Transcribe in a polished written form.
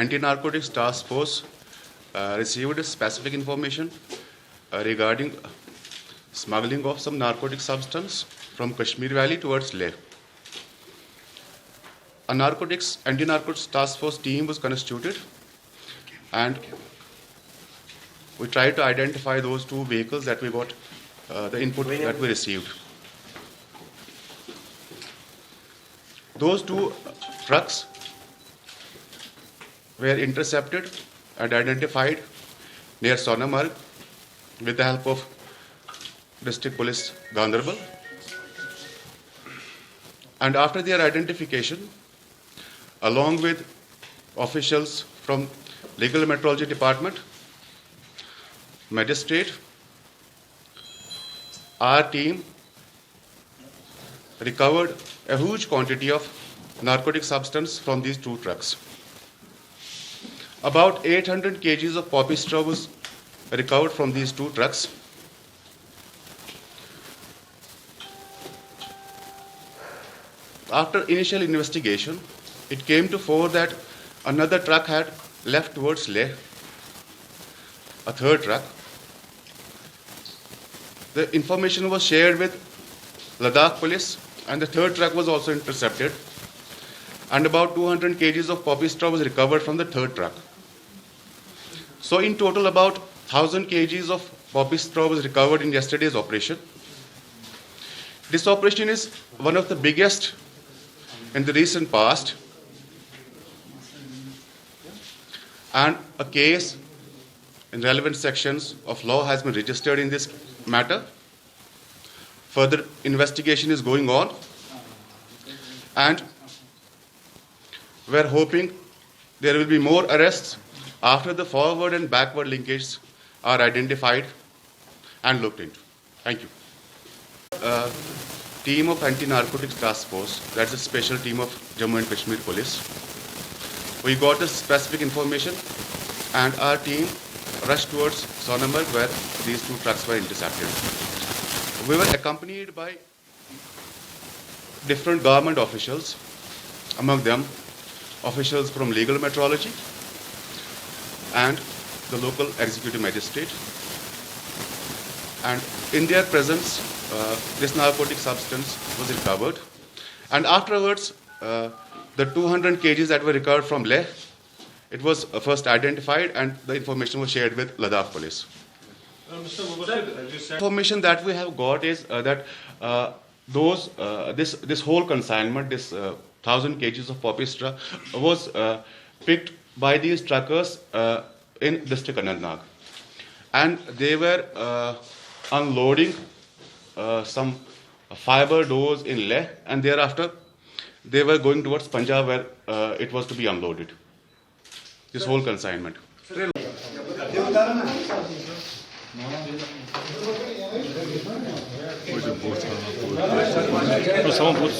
Anti-Narcotics Task Force received specific information regarding smuggling of some narcotic substance from Kashmir Valley towards Leh. A anti-narcotics task force team was constituted, and we tried to identify those two vehicles that we got, the input that we received. Those two trucks were intercepted and identified near Sonamarg with the help of District Police Ganderbal. And after their identification, along with officials from Legal Metrology Department, magistrate, our team recovered a huge quantity of narcotic substance from these two trucks. About 800 kgs of poppy straw was recovered from these two trucks. After initial investigation, it came to fore that another truck had left towards Leh, a third truck. The information was shared with Ladakh police, and the third truck was also intercepted, and about 200 kgs of poppy straw was recovered from the third truck. So in total, about 1,000 kgs of poppy straw was recovered in yesterday's operation. This operation is one of the biggest in the recent past, and a case in relevant sections of law has been registered in this matter. Further investigation is going on, and we're hoping there will be more arrests after the forward and backward linkages are identified and looked into. Thank you. Team of Anti-Narcotics Task Force, that's a special team of Jammu and Kashmir Police. We got the specific information, and our team rushed towards Sonamarg, where these two trucks were intercepted. We were accompanied by different government officials, among them officials from Legal Metrology and the local executive magistrate. And in their presence, this narcotic substance was recovered. And afterwards, the 200 kgs that were recovered from Leh, it was first identified, and the information was shared with Ladakh police. Information that we have got is that this whole consignment, this 1,000 kgs of poppy straw, was picked by these truckers in District Anantnag, and they were unloading some fiber doors in Leh, and thereafter they were going towards Punjab, where it was to be unloaded. This whole consignment. Someone put